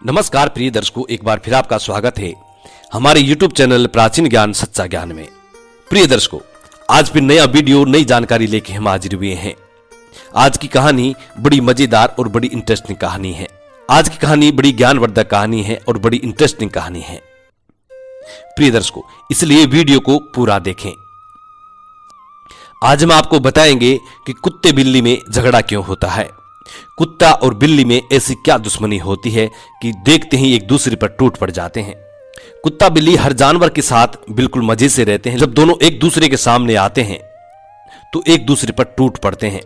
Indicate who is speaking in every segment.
Speaker 1: नमस्कार प्रिय दर्शकों, एक बार फिर आपका स्वागत है हमारे YouTube चैनल प्राचीन ज्ञान सच्चा ज्ञान में। प्रिय दर्शकों, आज फिर नया वीडियो नई जानकारी लेके हम हाजिर हुए हैं। आज की कहानी बड़ी मजेदार और बड़ी इंटरेस्टिंग कहानी है। आज की कहानी बड़ी ज्ञानवर्धक कहानी है और बड़ी इंटरेस्टिंग कहानी है। प्रिय दर्शकों, इसलिए वीडियो को पूरा देखें। आज हम आपको बताएंगे कि कुत्ते बिल्ली में झगड़ा क्यों होता है, कुत्ता और बिल्ली में ऐसी क्या दुश्मनी होती है कि देखते ही एक दूसरे पर टूट पड़ जाते हैं। कुत्ता बिल्ली हर जानवर के साथ बिल्कुल मजे से रहते हैं। जब दोनों एक दूसरे के सामने आते हैं तो एक दूसरे पर टूट पड़ते हैं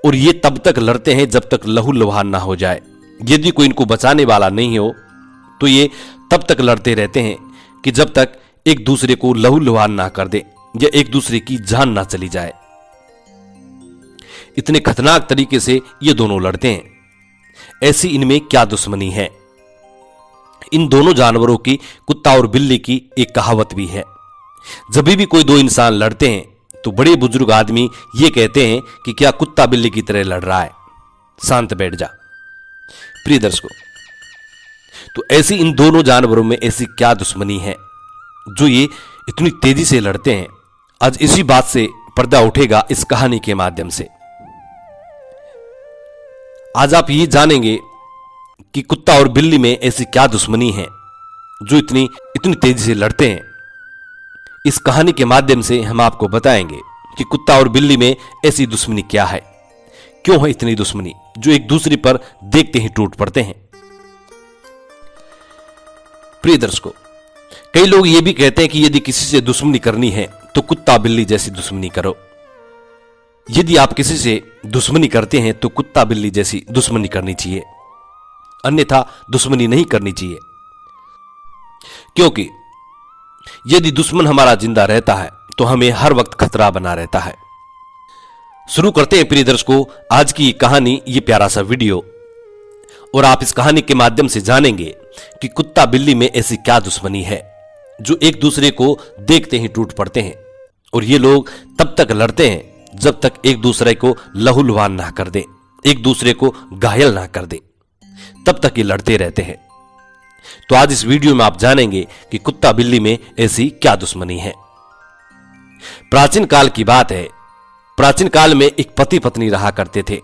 Speaker 1: और ये तब तक लड़ते हैं जब तक लहू लुहान ना हो जाए। यदि कोई इनको बचाने वाला नहीं हो तो ये तब तक लड़ते रहते हैं कि जब तक एक दूसरे को लहू लुहान ना कर दे या एक दूसरे की जान ना चली जाए। इतने खतरनाक तरीके से ये दोनों लड़ते हैं। ऐसी इनमें क्या दुश्मनी है? इन दोनों जानवरों की, कुत्ता और बिल्ली की, एक कहावत भी है। जब भी कोई दो इंसान लड़ते हैं तो बड़े बुजुर्ग आदमी ये कहते हैं कि क्या कुत्ता बिल्ली की तरह लड़ रहा है, शांत बैठ जा। प्रिय दर्शकों, तो ऐसी इन दोनों जानवरों में ऐसी क्या दुश्मनी है जो ये इतनी तेजी से लड़ते हैं? आज इसी बात से पर्दा उठेगा इस कहानी के माध्यम से। आज आप ये जानेंगे कि कुत्ता और बिल्ली में ऐसी क्या दुश्मनी है जो इतनी तेजी से लड़ते हैं। इस कहानी के माध्यम से हम आपको बताएंगे कि कुत्ता और बिल्ली में ऐसी दुश्मनी क्या है, क्यों है इतनी दुश्मनी जो एक दूसरे पर देखते ही टूट पड़ते हैं। प्रिय दर्शकों, कई लोग ये भी कहते हैं कि यदि किसी से दुश्मनी करनी है तो कुत्ता बिल्ली जैसी दुश्मनी करो। यदि आप किसी से दुश्मनी करते हैं तो कुत्ता बिल्ली जैसी दुश्मनी करनी चाहिए, अन्यथा दुश्मनी नहीं करनी चाहिए। क्योंकि यदि दुश्मन हमारा जिंदा रहता है तो हमें हर वक्त खतरा बना रहता है। शुरू करते हैं प्रिय दर्शकों आज की कहानी, ये प्यारा सा वीडियो। और आप इस कहानी के माध्यम से जानेंगे कि कुत्ता बिल्ली में ऐसी क्या दुश्मनी है जो एक दूसरे को देखते ही टूट पड़ते हैं। और ये लोग तब तक लड़ते हैं जब तक एक दूसरे को लहूलुहान ना कर दे, एक दूसरे को घायल ना कर दे, तब तक ये लड़ते रहते हैं। तो आज इस वीडियो में आप जानेंगे कि कुत्ता बिल्ली में ऐसी क्या दुश्मनी है। प्राचीन काल की बात है। प्राचीन काल में एक पति पत्नी रहा करते थे।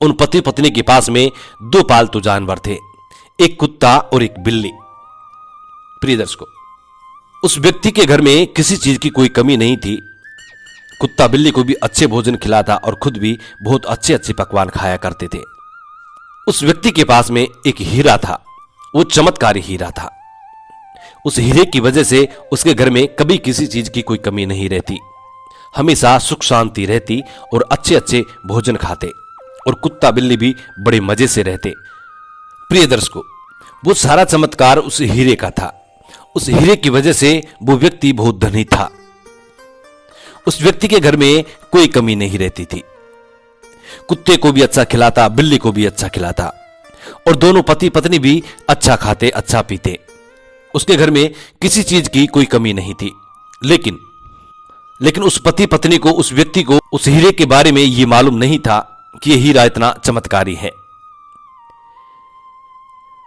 Speaker 1: उन पति पत्नी के पास में दो पालतू जानवर थे, एक कुत्ता और एक बिल्ली। प्रिय दर्शकों, उस व्यक्ति के घर में किसी चीज की कोई कमी नहीं थी। कुत्ता बिल्ली को भी अच्छे भोजन खिलाता और खुद भी बहुत अच्छे अच्छे पकवान खाया करते थे। उस व्यक्ति के पास में एक हीरा था, वो चमत्कारी हीरा था। उस हीरे की वजह से उसके घर में कभी किसी चीज की कोई कमी नहीं रहती, हमेशा सुख शांति रहती और अच्छे अच्छे भोजन खाते और कुत्ता बिल्ली भी बड़े मजे से रहते। प्रिय दर्शकों, वो सारा चमत्कार उस हीरे का था। उस हीरे की वजह से वो व्यक्ति बहुत धनी था। उस व्यक्ति के घर में कोई कमी नहीं रहती थी। कुत्ते को भी अच्छा खिलाता, बिल्ली को भी अच्छा खिलाता और दोनों पति पत्नी भी अच्छा खाते, अच्छा पीते। उसके घर में किसी चीज की कोई कमी नहीं थी। लेकिन उस पति पत्नी को, उस व्यक्ति को उस हीरे के बारे में यह मालूम नहीं था कि यह हीरा इतना चमत्कारी है।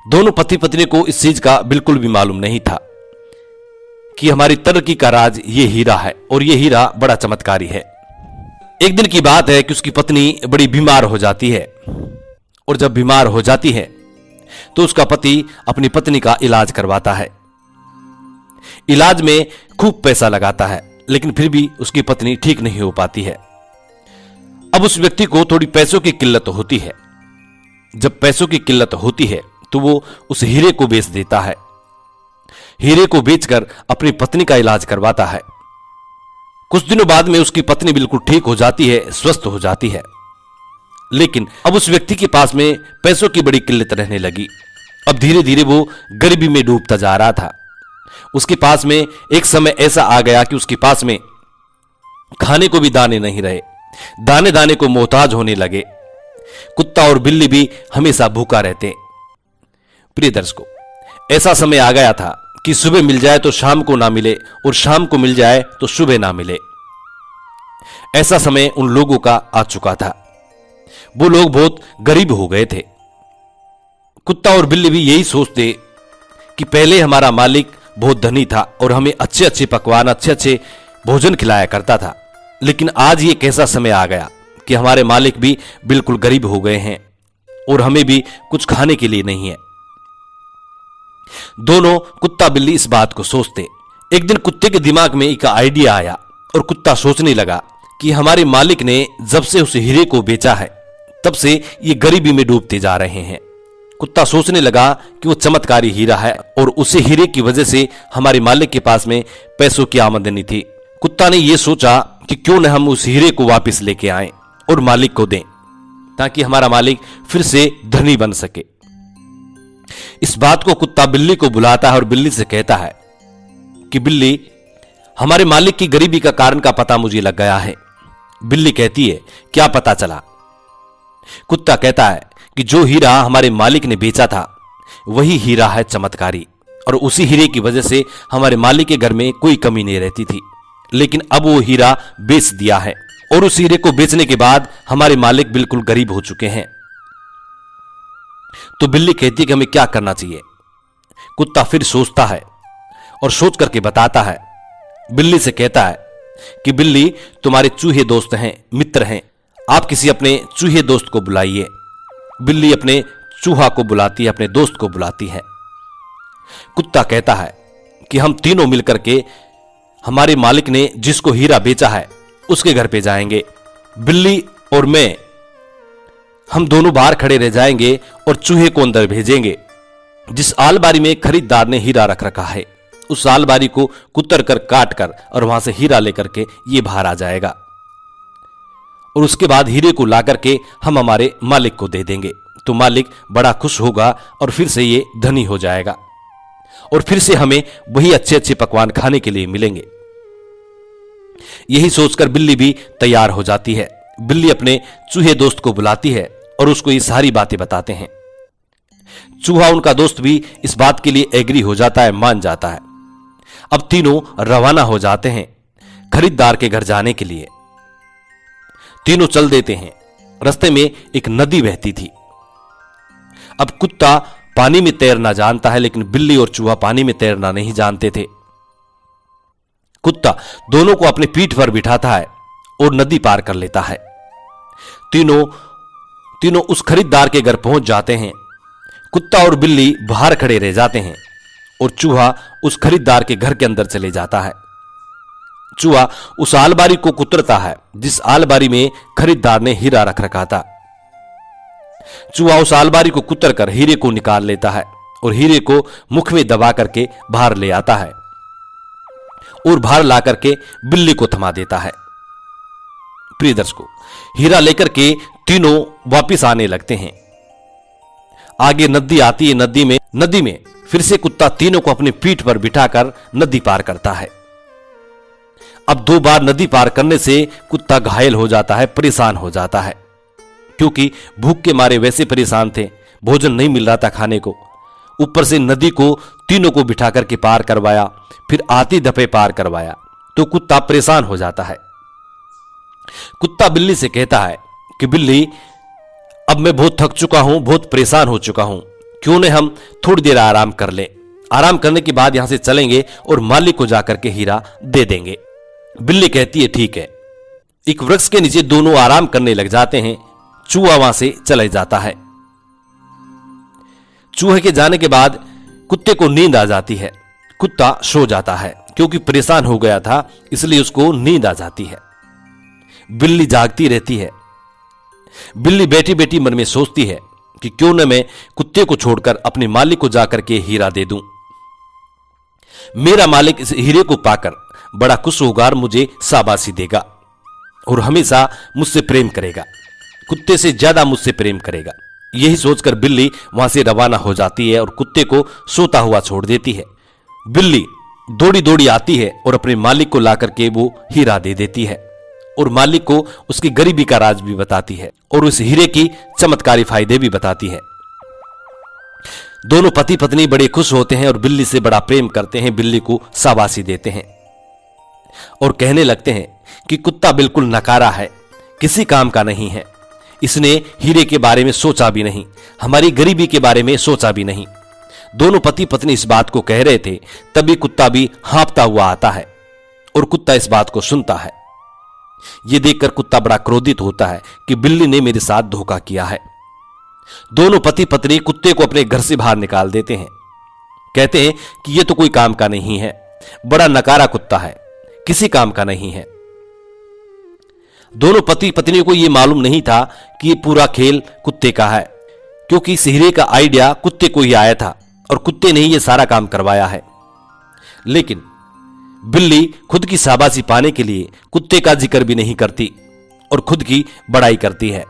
Speaker 1: दोनों पति पत्नी को इस चीज का बिल्कुल भी मालूम नहीं था कि हमारी तरक्की का राज ये हीरा है और ये हीरा बड़ा चमत्कारी है। एक दिन की बात है कि उसकी पत्नी बड़ी बीमार हो जाती है और जब बीमार हो जाती है तो उसका पति अपनी पत्नी का इलाज करवाता है। इलाज में खूब पैसा लगाता है, लेकिन फिर भी उसकी पत्नी ठीक नहीं हो पाती है। अब उस व्यक्ति को थोड़ी पैसों की किल्लत होती है। जब पैसों की किल्लत होती है तो वो उस हीरे को बेच देता है। हीरे को बेचकर अपनी पत्नी का इलाज करवाता है। कुछ दिनों बाद में उसकी पत्नी बिल्कुल ठीक हो जाती है, स्वस्थ हो जाती है। लेकिन अब उस व्यक्ति के पास में पैसों की बड़ी किल्लत रहने लगी। अब धीरे धीरे वो गरीबी में डूबता जा रहा था। उसके पास में एक समय ऐसा आ गया कि उसके पास में खाने को भी दाने नहीं रहे, दाने दाने को मोहताज होने लगे। कुत्ता और बिल्ली भी हमेशा भूखा रहते। प्रिय दर्शकों, ऐसा समय आ गया था कि सुबह मिल जाए तो शाम को ना मिले और शाम को मिल जाए तो सुबह ना मिले। ऐसा समय उन लोगों का आ चुका था। वो लोग बहुत गरीब हो गए थे। कुत्ता और बिल्ली भी यही सोचते कि पहले हमारा मालिक बहुत धनी था और हमें अच्छे अच्छे पकवान, अच्छे अच्छे भोजन खिलाया करता था, लेकिन आज ये कैसा समय आ गया कि हमारे मालिक भी बिल्कुल गरीब हो गए हैं और हमें भी कुछ खाने के लिए नहीं है। दोनों कुत्ता बिल्ली इस बात को सोचते। एक दिन कुत्ते के दिमाग में एक आइडिया आया और कुत्ता सोचने लगा कि हमारे मालिक ने जब से उस हीरे को बेचा है तब से ये गरीबी में डूबते जा रहे हैं। कुत्ता सोचने लगा कि वो चमत्कारी हीरा है और उसी हीरे की वजह से हमारे मालिक के पास में पैसों की आमदनी थी। कुत्ता ने यह सोचा कि क्यों न हम उस हीरे को वापस लेके आएं और मालिक को दें ताकि हमारा मालिक फिर से धनी बन सके। इस बात को कुत्ता बिल्ली को बुलाता है और बिल्ली से कहता है कि बिल्ली, हमारे मालिक की गरीबी का कारण का पता मुझे लग गया है। बिल्ली कहती है, क्या पता चला? कुत्ता कहता है कि जो हीरा हमारे मालिक ने बेचा था वही हीरा है चमत्कारी, और उसी हीरे की वजह से हमारे मालिक के घर में कोई कमी नहीं रहती थी, लेकिन अब वो हीरा बेच दिया है और उस हीरे को बेचने के बाद हमारे मालिक बिल्कुल गरीब हो चुके हैं। तो बिल्ली कहती है कि हमें क्या करना चाहिए। कुत्ता फिर सोचता है और सोच करके बताता है। बिल्ली से कहता है कि बिल्ली, तुम्हारे चूहे दोस्त हैं, मित्र हैं, आप किसी अपने चूहे दोस्त को बुलाइए। बिल्ली अपने चूहा को बुलाती है, अपने दोस्त को बुलाती है। कुत्ता कहता है कि हम तीनों मिलकर के हमारे मालिक ने जिसको हीरा बेचा है उसके घर पे जाएंगे। बिल्ली और मैं, हम दोनों बाहर खड़े रह जाएंगे और चूहे को अंदर भेजेंगे। जिस आलमारी में खरीदार ने हीरा रख रखा है उस आलमारी को कुतर कर, काट कर और वहां से हीरा लेकर के ये बाहर आ जाएगा और उसके बाद हीरे को ला करके हम हमारे मालिक को दे देंगे। तो मालिक बड़ा खुश होगा और फिर से ये धनी हो जाएगा और फिर से हमें वही अच्छे अच्छे पकवान खाने के लिए मिलेंगे। यही सोचकर बिल्ली भी तैयार हो जाती है। बिल्ली अपने चूहे दोस्त को बुलाती है और उसको ये सारी बातें बताते हैं। चूहा, उनका दोस्त, भी इस बात के लिए एग्री हो जाता है, मान जाता है। अब तीनों रवाना हो जाते हैं खरीदार के घर जाने के लिए। तीनों चल देते हैं। रास्ते में एक नदी बहती थी। अब कुत्ता पानी में तैरना जानता है, लेकिन बिल्ली और चूहा पानी में तैरना नहीं जानते थे। कुत्ता दोनों को अपने पीठ पर बिठाता है और नदी पार कर लेता है। तीनों उस खरीदार के घर पहुंच जाते हैं। कुत्ता और बिल्ली बाहर खड़े रह जाते हैं और चूहा उस खरीदार के घर के अंदर चले जाता है। चूहा उस आलमारी को कुतरता है जिस आलमारी में खरीदार ने हीरा रख रखा था। चूहा उस आलमारी को कुतर कर हीरे को निकाल लेता है और हीरे को मुख में दबा करके बाहर ले आता है और बाहर ला करके बिल्ली को थमा देता है। प्रिय दर्शकों, हीरा लेकर के तीनों वापिस आने लगते हैं। आगे नदी आती है। नदी में फिर से कुत्ता तीनों को अपनी पीठ पर बिठाकर नदी पार करता है। अब 2 बार नदी पार करने से कुत्ता घायल हो जाता है, परेशान हो जाता है, क्योंकि भूख के मारे वैसे परेशान थे, भोजन नहीं मिल रहा था खाने को। ऊपर से नदी को तीनों को बिठा करके पार करवाया, फिर आती दफे पार करवाया, तो कुत्ता परेशान हो जाता है। कुत्ता बिल्ली से कहता है कि बिल्ली, अब मैं बहुत थक चुका हूं, बहुत परेशान हो चुका हूं, क्यों न हम थोड़ी देर आराम कर लें। आराम करने के बाद यहां से चलेंगे और मालिक को जाकर के हीरा दे देंगे। बिल्ली कहती है, ठीक है। एक वृक्ष के नीचे दोनों आराम करने लग जाते हैं। चूहा वहां से चले जाता है। चूहे के जाने के बाद कुत्ते को नींद आ जाती है। कुत्ता सो जाता है, क्योंकि परेशान हो गया था, इसलिए उसको नींद आ जाती है। बिल्ली जागती रहती है। बिल्ली बैठी बैठी मन में सोचती है कि क्यों न मैं कुत्ते को छोड़कर अपने मालिक को जाकर के हीरा दे दूं। मेरा मालिक इस हीरे को पाकर बड़ा खुश होगा और मुझे शाबाशी देगा और हमेशा मुझसे प्रेम करेगा, कुत्ते से ज्यादा मुझसे प्रेम करेगा। यही सोचकर बिल्ली वहां से रवाना हो जाती है और कुत्ते को सोता हुआ छोड़ देती है। बिल्ली दौड़ी दौड़ी आती है और अपने मालिक को लाकर के वो हीरा दे देती है और मालिक को उसकी गरीबी का राज भी बताती है और उस हीरे की चमत्कारी फायदे भी बताती है। दोनों पति पत्नी बड़े खुश होते हैं और बिल्ली से बड़ा प्रेम करते हैं, बिल्ली को शाबाशी देते हैं और कहने लगते हैं कि कुत्ता बिल्कुल नकारा है, किसी काम का नहीं है, इसने हीरे के बारे में सोचा भी नहीं, हमारी गरीबी के बारे में सोचा भी नहीं। दोनों पति पत्नी इस बात को कह रहे थे, तभी कुत्ता भी हाँफता हुआ आता है और कुत्ता इस बात को सुनता है। यह देखकर कुत्ता बड़ा क्रोधित होता है कि बिल्ली ने मेरे साथ धोखा किया है। दोनों पति पत्नी कुत्ते को अपने घर से बाहर निकाल देते हैं। कहते हैं कि यह तो कोई काम का नहीं है, बड़ा नकारा कुत्ता है, किसी काम का नहीं है। दोनों पति पत्नी को यह मालूम नहीं था कि यह पूरा खेल कुत्ते का है, क्योंकि इस हीरे का आइडिया कुत्ते को ही आया था और कुत्ते ने ही यह सारा काम करवाया है। लेकिन बिल्ली खुद की शाबाशी पाने के लिए कुत्ते का जिक्र भी नहीं करती और खुद की बड़ाई करती है।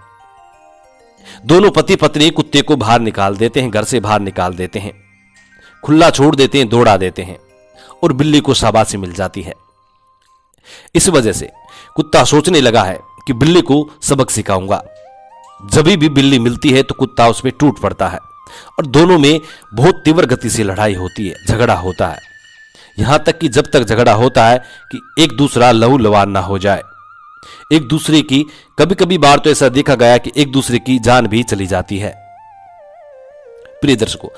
Speaker 1: दोनों पति पत्नी कुत्ते को बाहर निकाल देते हैं, घर से बाहर निकाल देते हैं, खुला छोड़ देते हैं, दौड़ा देते हैं और बिल्ली को शाबाशी मिल जाती है। इस वजह से कुत्ता सोचने लगा है कि बिल्ली को सबक सिखाऊंगा। जब भी बिल्ली मिलती है तो कुत्ता उस पर टूट पड़ता है और दोनों में बहुत तीव्र गति से लड़ाई होती है, झगड़ा होता है। यहां तक कि जब तक झगड़ा होता है कि एक दूसरा लहू लुहान ना हो जाए। एक दूसरे की कभी कभी बार तो ऐसा देखा गया कि एक दूसरे की जान भी चली जाती है। प्रिय दर्शकों,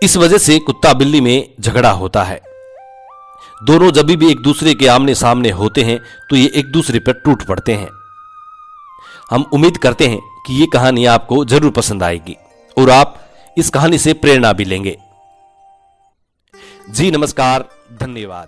Speaker 1: इस वजह से कुत्ता बिल्ली में झगड़ा होता है। दोनों जब भी एक दूसरे के आमने सामने होते हैं तो ये एक दूसरे पर टूट पड़ते हैं। हम उम्मीद करते हैं कि ये कहानी आपको जरूर पसंद आएगी और आप इस कहानी से प्रेरणा भी लेंगे। जी नमस्कार, धन्यवाद।